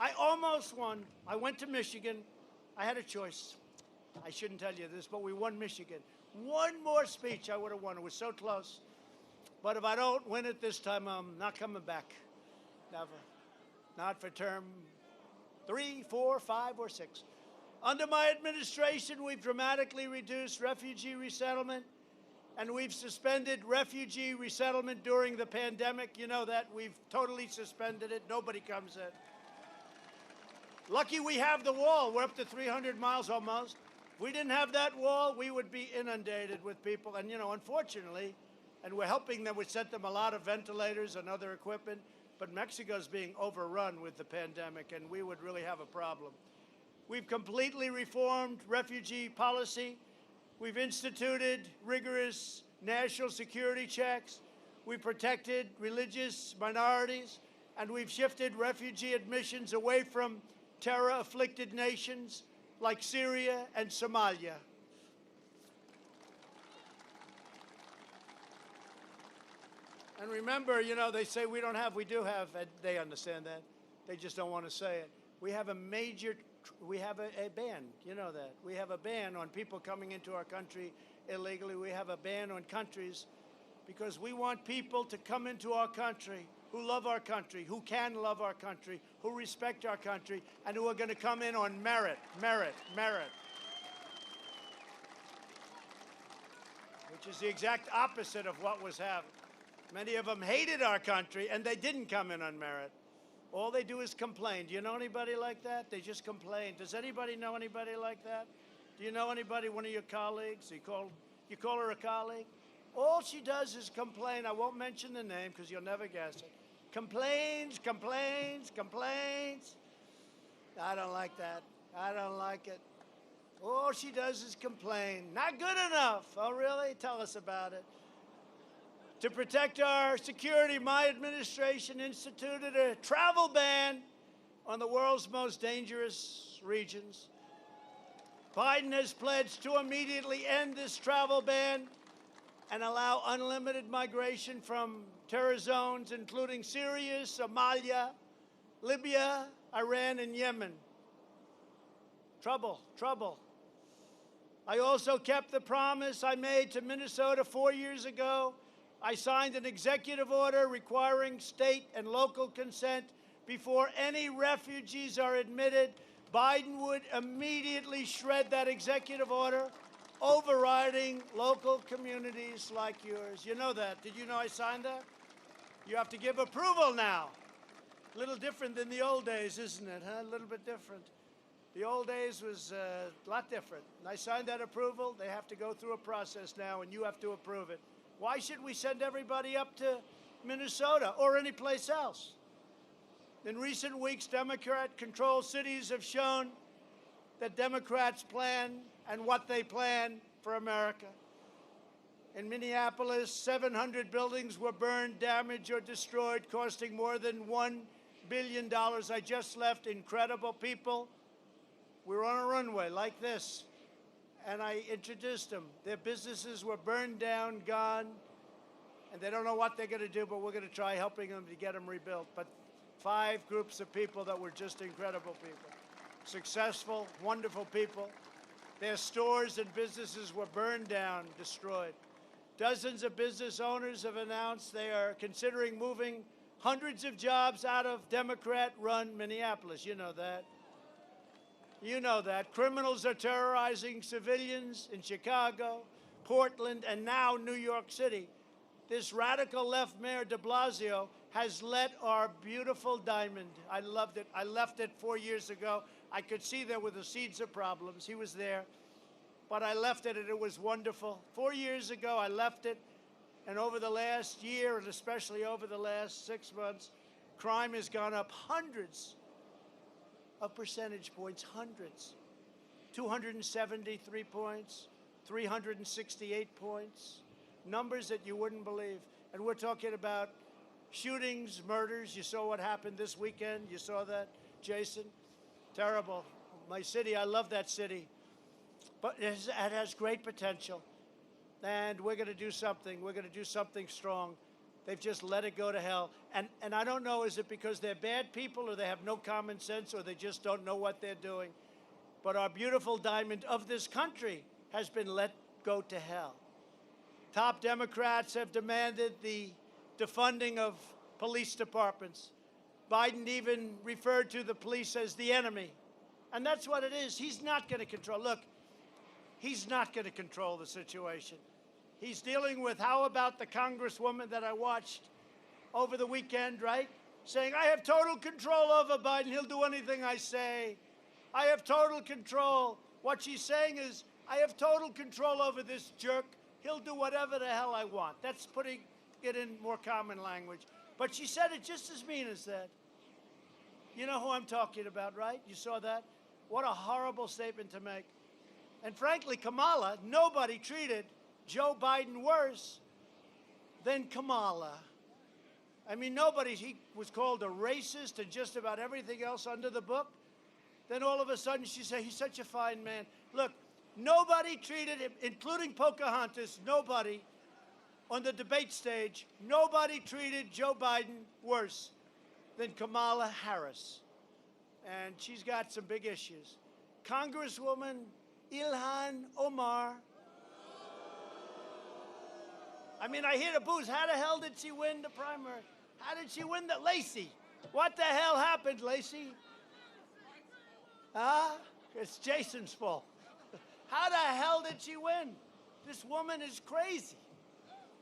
I almost won. I went to Michigan. I had a choice. I shouldn't tell you this, but we won Michigan. One more speech, I would have won. It was so close. But if I don't win it this time, I'm not coming back. Never. Not for term 3, 4, 5, or 6. Under my administration, we've dramatically reduced refugee resettlement, and we've suspended refugee resettlement during the pandemic. You know that. We've totally suspended it. Nobody comes in. Lucky we have the wall. We're up to 300 miles almost. If we didn't have that wall, we would be inundated with people. And, you know, unfortunately, and we're helping them. We sent them a lot of ventilators and other equipment. But Mexico's being overrun with the pandemic, and we would really have a problem. We've completely reformed refugee policy. We've instituted rigorous national security checks. We've protected religious minorities, and we've shifted refugee admissions away from terror-afflicted nations like Syria and Somalia. And remember, you know, they say we don't have, we do have, and they understand that. They just don't want to say it. We have a major, we have a ban, you know that. We have a ban on people coming into our country illegally. We have a ban on countries because we want people to come into our country who love our country, who can love our country, who respect our country, and who are going to come in on merit, merit, merit. Which is the exact opposite of what was happening. Many of them hated our country, and they didn't come in on merit. All they do is complain. Do you know anybody like that? They just complain. Does anybody know anybody like that? Do you know anybody, one of your colleagues? You call her a colleague? All she does is complain. I won't mention the name because you'll never guess it. Complains, complains, complains. I don't like that. I don't like it. All she does is complain. Not good enough. Oh, really? Tell us about it. To protect our security, my administration instituted a travel ban on the world's most dangerous regions. Biden has pledged to immediately end this travel ban and allow unlimited migration from terror zones, including Syria, Somalia, Libya, Iran, and Yemen. Trouble, trouble. I also kept the promise I made to Minnesota 4 years ago. I signed an executive order requiring state and local consent before any refugees are admitted. Biden would immediately shred that executive order, overriding local communities like yours. You know that. Did you know I signed that? You have to give approval now. A little different than the old days, isn't it, huh? A little bit different. The old days was a lot different. And I signed that approval. They have to go through a process now, and you have to approve it. Why should we send everybody up to Minnesota or any place else? In recent weeks, Democrat-controlled cities have shown that Democrats plan and what they plan for America. In Minneapolis, 700 buildings were burned, damaged, or destroyed, costing more than $1 billion. I just left. Incredible people. We were on a runway like this, and I introduced them. Their businesses were burned down, gone, and they don't know what they're going to do, but we're going to try helping them to get them rebuilt. But 5 groups of people that were just incredible people, successful, wonderful people. Their stores and businesses were burned down, destroyed. Dozens of business owners have announced they are considering moving hundreds of jobs out of Democrat-run Minneapolis. You know that. You know that. Criminals are terrorizing civilians in Chicago, Portland, and now New York City. This radical left mayor de Blasio has let our beautiful diamond. I loved it. I left it 4 years ago. I could see there were the seeds of problems. He was there. But I left it, and it was wonderful. 4 years ago, I left it. And over the last year, and especially over the last 6 months, crime has gone up hundreds of percentage points, hundreds. 273 points, 368 points, numbers that you wouldn't believe. And we're talking about shootings, murders. You saw what happened this weekend. You saw that, Jason? Terrible. My city, I love that city. But it has great potential. And we're going to do something. We're going to do something strong. They've just let it go to hell. And I don't know, is it because they're bad people or they have no common sense or they just don't know what they're doing? But our beautiful diamond of this country has been let go to hell. Top Democrats have demanded the defunding of police departments. Biden even referred to the police as the enemy. And that's what it is. He's not going to control. Look, he's not going to control the situation. He's dealing with, how about the congresswoman that I watched over the weekend, right? Saying, I have total control over Biden. He'll do anything I say. I have total control. What she's saying is, I have total control over this jerk. He'll do whatever the hell I want. That's putting it in more common language. But she said it just as mean as that. You know who I'm talking about, right? You saw that? What a horrible statement to make. And frankly, Kamala, nobody treated Joe Biden worse than Kamala. I mean, nobody, he was called a racist and just about everything else under the book. Then all of a sudden she said, he's such a fine man. Look, nobody treated him, including Pocahontas, nobody on the debate stage, nobody treated Joe Biden worse than Kamala Harris. And she's got some big issues. Congresswoman Ilhan Omar. I mean, I hear the boos. How the hell did she win the primary? How did she win the Lacey? What the hell happened, Lacey? Huh? It's Jason's fault. How the hell did she win? This woman is crazy.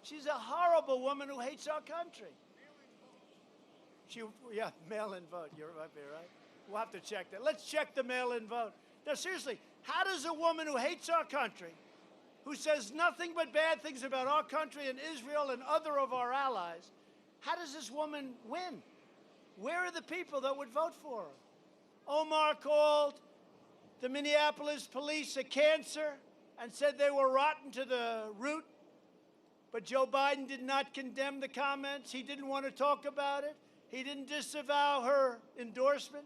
She's a horrible woman who hates our country. Yeah, mail-in vote. You're right there, right? We'll have to check that. Let's check the mail-in vote. Now, seriously, how does a woman who hates our country, who says nothing but bad things about our country and Israel and other of our allies, how does this woman win? Where are the people that would vote for her? Omar called the Minneapolis police a cancer and said they were rotten to the root. But Joe Biden did not condemn the comments. He didn't want to talk about it. He didn't disavow her endorsement.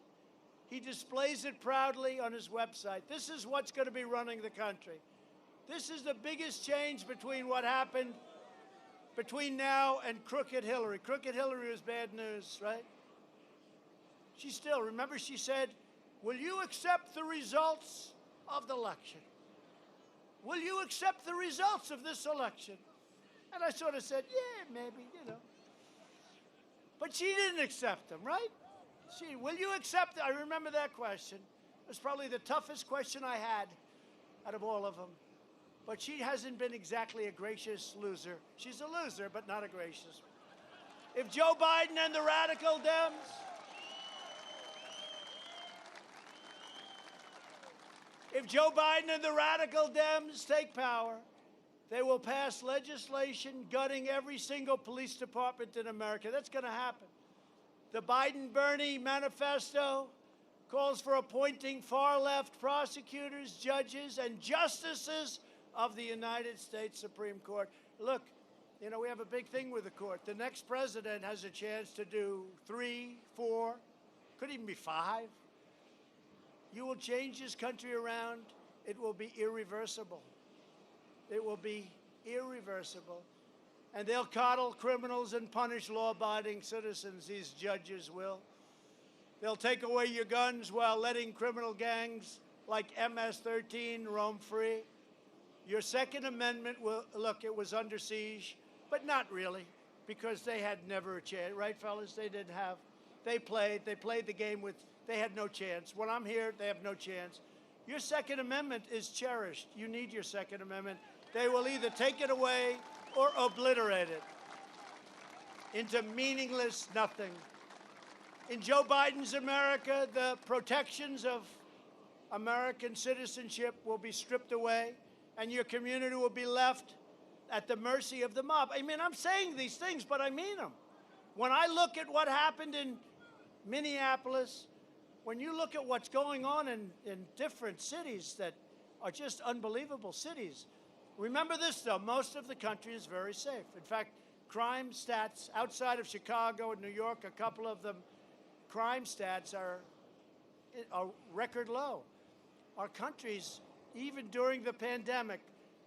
He displays it proudly on his website. This is what's going to be running the country. This is the biggest change between what happened between now and Crooked Hillary. Crooked Hillary was bad news, right? She still, remember she said, will you accept the results of the election? Will you accept the results of this election? And I sort of said, yeah, maybe, you know. But she didn't accept them, right? Will you accept it? I remember that question. It was probably the toughest question I had out of all of them. But she hasn't been exactly a gracious loser. She's a loser, but not a gracious one. If Joe Biden and the radical Dems, take power, they will pass legislation gutting every single police department in America. That's going to happen. The Biden-Bernie manifesto calls for appointing far-left prosecutors, judges, and justices of the United States Supreme Court. Look, you know, we have a big thing with the court. The next president has a chance to do 3, 4, could even be 5. You will change this country around. It will be irreversible. It will be irreversible. And they'll coddle criminals and punish law-abiding citizens, these judges will. They'll take away your guns while letting criminal gangs like MS-13 roam free. Your Second Amendment will, look, it was under siege, but not really, because they had never a chance, right, fellas? They didn't have, they played the game with, they had no chance. When I'm here, they have no chance. Your Second Amendment is cherished. You need your Second Amendment. They will either take it away or obliterate it into meaningless nothing. In Joe Biden's America, the protections of American citizenship will be stripped away, and your community will be left at the mercy of the mob. I mean, I'm saying these things, but I mean them. When I look at what happened in Minneapolis, when you look at what's going on in different cities that are just unbelievable cities, remember this, though, most of the country is very safe. In fact, crime stats outside of Chicago and New York, a couple of them, crime stats are record low. Our countries, even during the pandemic,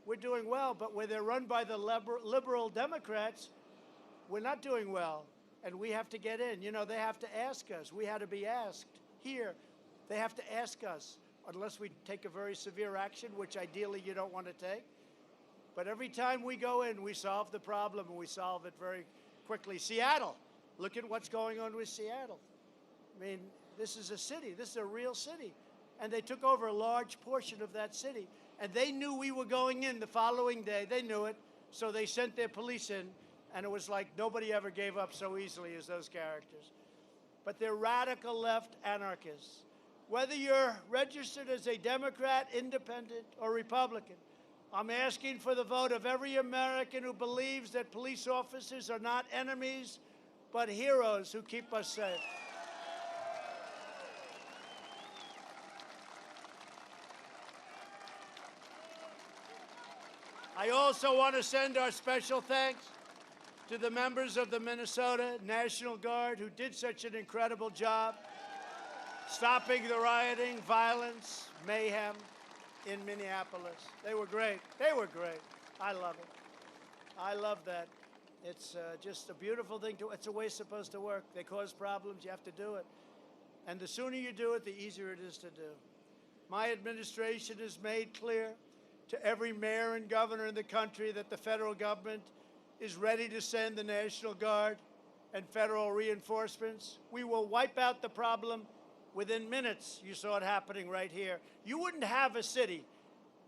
we're doing well, but where they're run by the liberal Democrats, we're not doing well, and we have to get in. You know, they have to ask us. We had to be asked here. They have to ask us, unless we take a very severe action, which ideally you don't want to take. But every time we go in, we solve the problem, and we solve it very quickly. Seattle, look at what's going on with Seattle. I mean, this is a city. This is a real city. And they took over a large portion of that city. And they knew we were going in the following day. They knew it. So they sent their police in. And it was like nobody ever gave up so easily as those characters. But they're radical left anarchists. Whether you're registered as a Democrat, Independent, or Republican, I'm asking for the vote of every American who believes that police officers are not enemies, but heroes who keep us safe. I also want to send our special thanks to the members of the Minnesota National Guard who did such an incredible job stopping the rioting, violence, mayhem in Minneapolis. They were great. They were great. I love it. I love that. It's just a beautiful thing. It's the way it's supposed to work. They cause problems. You have to do it. And the sooner you do it, the easier it is to do. My administration has made clear to every mayor and governor in the country that the federal government is ready to send the National Guard and federal reinforcements. We will wipe out the problem within minutes. You saw it happening right here. You wouldn't have a city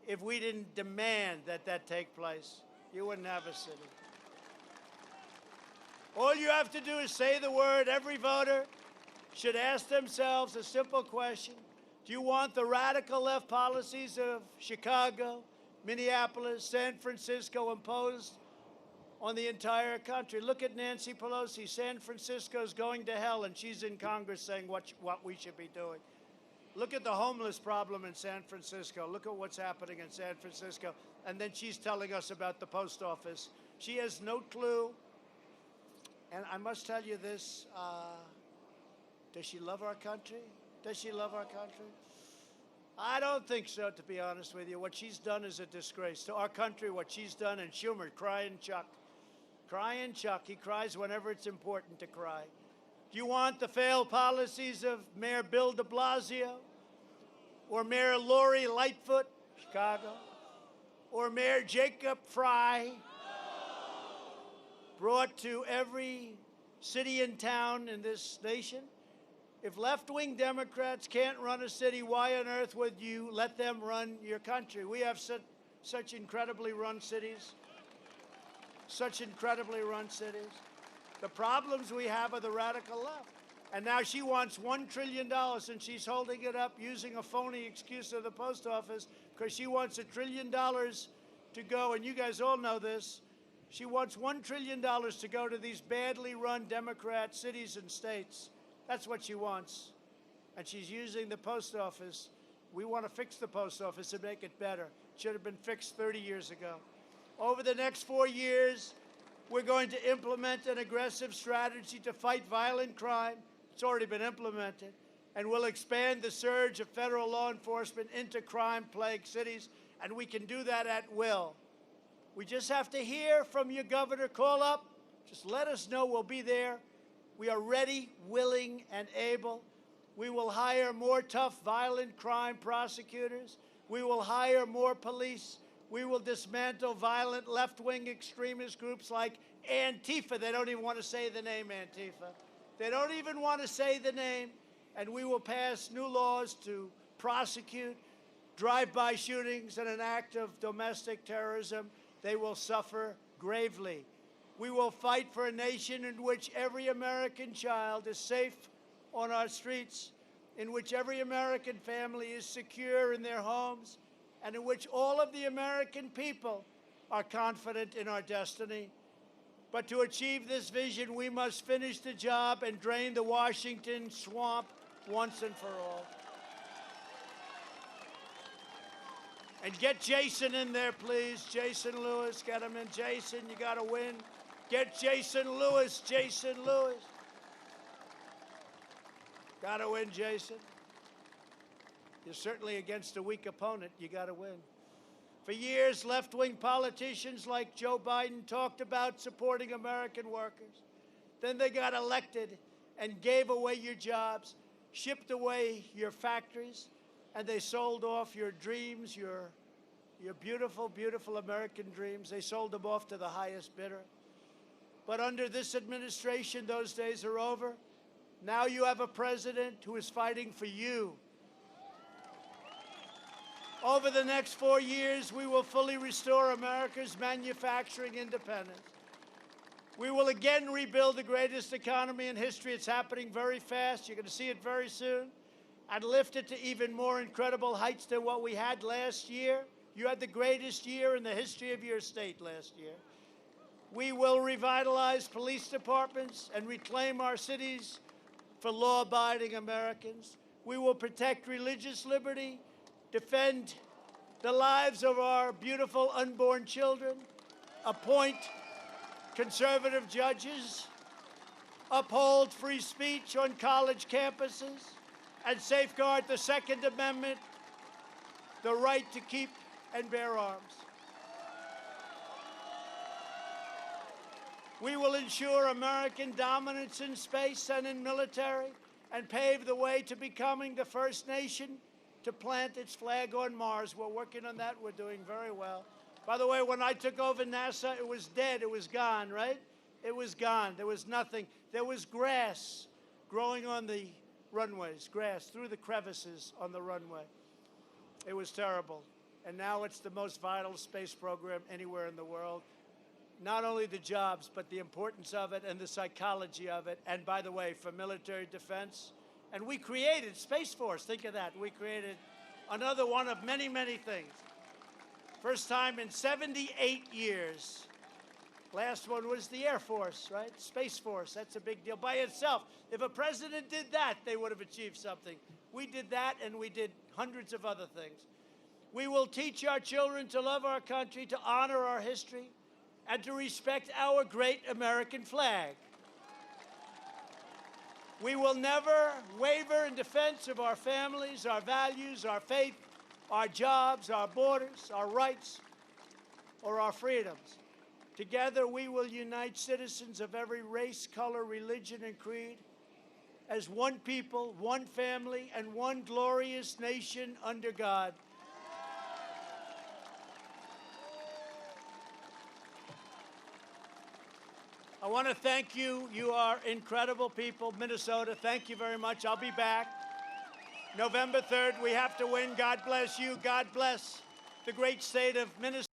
if we didn't demand that that take place. You wouldn't have a city. All you have to do is say the word. Every voter should ask themselves a simple question. Do you want the radical left policies of Chicago, Minneapolis, San Francisco imposed on the entire country? Look at Nancy Pelosi. San Francisco's going to hell, and she's in Congress saying what we should be doing. Look at the homeless problem in San Francisco. Look at what's happening in San Francisco. And then she's telling us about the post office. She has no clue. And I must tell you this, does she love our country? Does she love our country? I don't think so, to be honest with you. What she's done is a disgrace to our country, what she's done. And Schumer, crying Chuck. Crying Chuck. He cries whenever it's important to cry. Do you want the failed policies of Mayor Bill de Blasio? Or Mayor Lori Lightfoot, Chicago? Or Mayor Jacob Fry? Brought to every city and town in this nation? If left-wing Democrats can't run a city, why on earth would you let them run your country? We have such incredibly run cities. Such incredibly run cities. The problems we have are the radical left. And now she wants $1 trillion, and she's holding it up using a phony excuse of the post office because she wants $1 trillion to go, and you guys all know this. She wants $1 trillion to go to these badly run Democrat cities and states. That's what she wants. And she's using the post office. We want to fix the post office and make it better. It should have been fixed 30 years ago. Over the next 4 years, we're going to implement an aggressive strategy to fight violent crime. It's already been implemented. And we'll expand the surge of federal law enforcement into crime-plagued cities. And we can do that at will. We just have to hear from your governor. Call up. Just let us know. We'll be there. We are ready, willing, and able. We will hire more tough, violent crime prosecutors. We will hire more police. We will dismantle violent left-wing extremist groups like Antifa. They don't even want to say the name Antifa. They don't even want to say the name. And we will pass new laws to prosecute drive-by shootings and an act of domestic terrorism. They will suffer gravely. We will fight for a nation in which every American child is safe on our streets, in which every American family is secure in their homes, and in which all of the American people are confident in our destiny. But to achieve this vision, we must finish the job and drain the Washington swamp once and for all. And get Jason in there, please. Jason Lewis, get him in. Jason, you got to win. Get Jason Lewis, Jason Lewis. Got to win, Jason. You're certainly against a weak opponent. You got to win. For years, left-wing politicians like Joe Biden talked about supporting American workers. Then they got elected and gave away your jobs, shipped away your factories, and they sold off your dreams, your beautiful, beautiful American dreams. They sold them off to the highest bidder. But under this administration, those days are over. Now you have a president who is fighting for you. Over the next 4 years, we will fully restore America's manufacturing independence. We will again rebuild the greatest economy in history. It's happening very fast. You're going to see it very soon. And lift it to even more incredible heights than what we had last year. You had the greatest year in the history of your state last year. We will revitalize police departments and reclaim our cities for law-abiding Americans. We will protect religious liberty, defend the lives of our beautiful unborn children, appoint conservative judges, uphold free speech on college campuses, and safeguard the Second Amendment, the right to keep and bear arms. We will ensure American dominance in space and in military and pave the way to becoming the first nation to plant its flag on Mars. We're working on that. We're doing very well. By the way, when I took over NASA, it was dead. It was gone, right? It was gone. There was nothing. There was grass growing on the runways, grass through the crevices on the runway. It was terrible. And now it's the most vital space program anywhere in the world. Not only the jobs, but the importance of it and the psychology of it. And by the way, for military defense. And we created Space Force. Think of that. We created another one of many, many things. First time in 78 years. Last one was the Air Force, right? Space Force. That's a big deal by itself. If a president did that, they would have achieved something. We did that, and we did hundreds of other things. We will teach our children to love our country, to honor our history, and to respect our great American flag. We will never waver in defense of our families, our values, our faith, our jobs, our borders, our rights, or our freedoms. Together, we will unite citizens of every race, color, religion, and creed as one people, one family, and one glorious nation under God. I want to thank you. You are incredible people. Minnesota, thank you very much. I'll be back. November 3rd, we have to win. God bless you. God bless the great state of Minnesota.